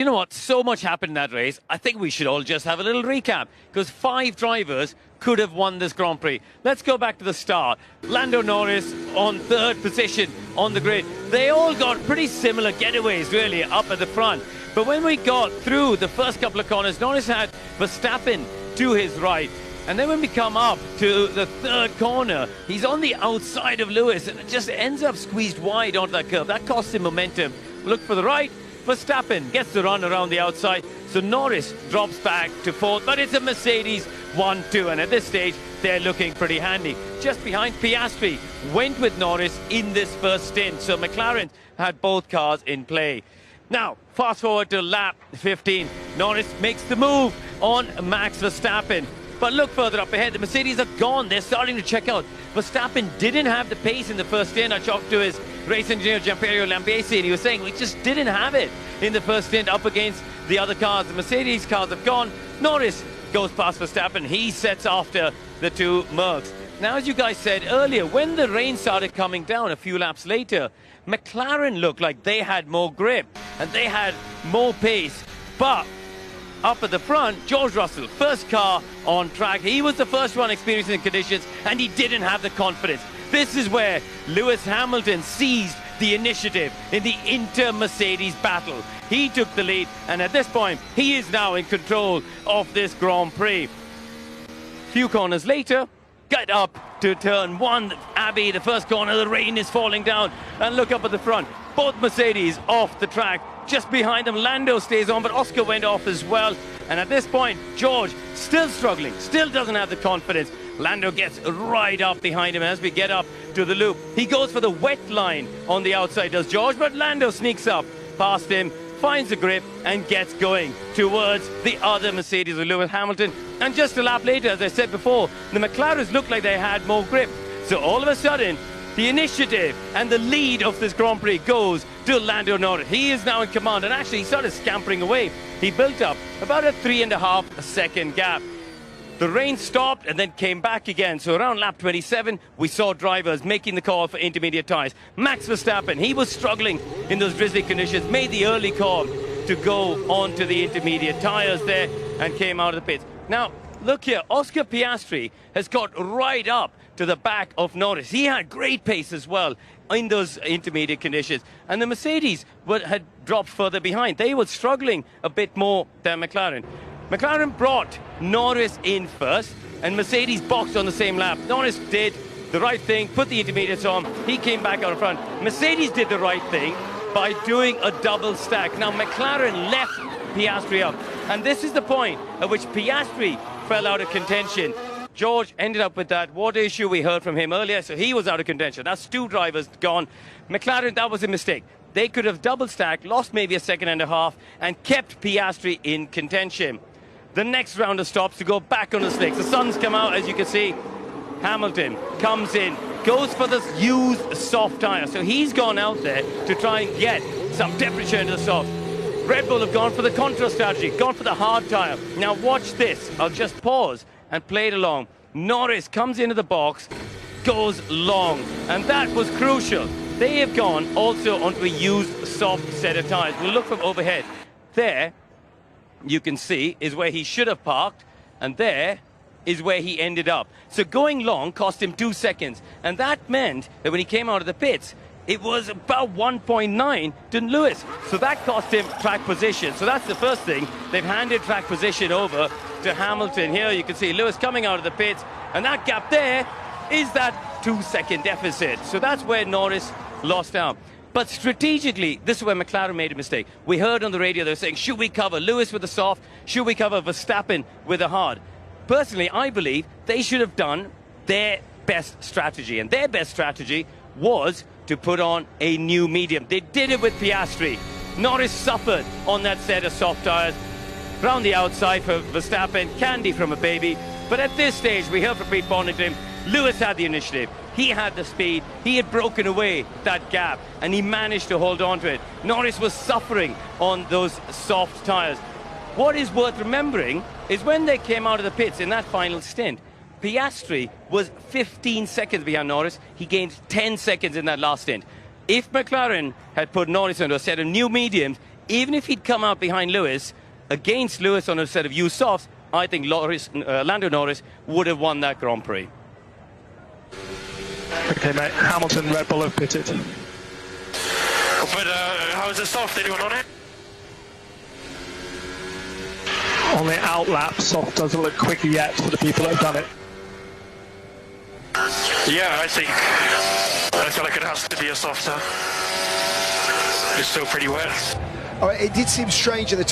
You know what? So much happened in that race. I think we should all just have a little recap because 5 drivers could have won this Grand Prix. Let's go back to the start. Lando Norris on 3rd position on the grid. They all got pretty similar getaways, really, up at the front. But when we got through the first couple of corners, Norris had Verstappen to his right. And then when we come up to the 3rd corner, he's on the outside of Lewis and it just ends up squeezed wide onto that curve. That costs him momentum. Look for the right. Verstappen gets the run around the outside, so Norris drops back to 4th, but it's a Mercedes 1-2, and at this stage, they're looking pretty handy. Just behind, Piastri went with Norris in this first stint, so McLaren had both cars in play. Now, fast forward to lap 15. Norris makes the move on Max Verstappen. But look further up ahead, the Mercedes are gone. They're starting to check out. Verstappen didn't have the pace in the first stint. I talked to his race engineer, Giampiero Lambiase, and he was saying we just didn't have it in the first stint up against the other cars. The Mercedes cars have gone. Norris goes past Verstappen. He sets after the 2 Mercs. Now, as you guys said earlier, when the rain started coming down a few laps later, McLaren looked like they had more grip and they had more pace. But up at the front, George Russell, first car on track. He was the first one experiencing the conditions, and he didn't have the confidence. This is where Lewis Hamilton seized the initiative in the inter-Mercedes battle. He took the lead, and at this point, he is now in control of this Grand Prix. Few corners later, get up to turn 1. Abbey, the first corner, the rain is falling down, and look up at the front. Both Mercedes off the track. Just behind them, Lando stays on, but Oscar went off as well. And at this point, George still struggling, still doesn't have the confidence. Lando gets right up behind him as we get up to the loop. He goes for the wet line on the outside, does George, but Lando sneaks up past him, finds the grip, and gets going towards the other Mercedes with Lewis Hamilton. And just a lap later, as I said before, the McLarens looked like they had more grip. So all of a sudden, the initiative and the lead of this Grand Prix goes to Lando Norris. He is now in command, and actually he started scampering away. He built up about a 3.5 second gap. The rain stopped and then came back again. So around lap 27, we saw drivers making the call for intermediate tyres. Max Verstappen, he was struggling in those drizzly conditions, made the early call to go on to the intermediate tyres there and came out of the pits. Now, look here, Oscar Piastri has got right up to the back of Norris. He had great pace as well in those intermediate conditions. And the Mercedes had dropped further behind. They were struggling a bit more than McLaren. McLaren brought Norris in first, and Mercedes boxed on the same lap. Norris did the right thing, put the intermediates on. He came back out in front. Mercedes did the right thing by doing a double stack. Now, McLaren left Piastri up. And this is the point at which Piastri fell out of contention. George ended up with that water issue. We heard from him earlier, so he was out of contention. That's 2 drivers gone. McLaren, that was a mistake. They could have double stacked, lost maybe a 1.5 seconds, and kept Piastri in contention. The next round of stops to go back on the slicks. The sun's come out, as you can see. Hamilton comes in, goes for this used soft tyre. So he's gone out there to try and get some temperature into the soft. Red Bull have gone for the contra strategy, gone for the hard tyre. Now watch this. I'll just pause and play it along. Norris comes into the box, goes long, and that was crucial. They have gone also onto a used soft set of tyres. We'll look from overhead. There, you can see, is where he should have parked, and there is where he ended up. So going long cost him 2 seconds, and that meant that when he came out of the pits, it was about 1.9 to Lewis. So that cost him track position. So that's the first thing. They've handed track position over to Hamilton. Here you can see Lewis coming out of the pits, and that gap there is that 2-second deficit. So that's where Norris lost out. But strategically, this is where McLaren made a mistake. We heard on the radio they were saying, should we cover Lewis with the soft? Should we cover Verstappen with the hard? Personally, I believe they should have done their best strategy. And their best strategy was to put on a new medium. They did it with Piastri. Norris suffered on that set of soft tyres. Round the outside for Verstappen, candy from a baby. But at this stage, we heard from Pete Bonington, Lewis had the initiative. He had the speed. He had broken away that gap, and he managed to hold on to it. Norris was suffering on those soft tyres. What is worth remembering is when they came out of the pits in that final stint, Piastri was 15 seconds behind Norris. He gained 10 seconds in that last stint. If McLaren had put Norris onto a set of new mediums even if he'd come out behind Lewis, against Lewis on a set of used softs, I think Lando Norris would have won that Grand Prix. Okay, mate. Hamilton, Red Bull have pitted. But how is the soft? Anyone on it? On the out lap, soft doesn't look quicker yet for the people that have done it. Yeah, I feel like it has to be a softer. It's still pretty wet. Oh, it did seem strange at the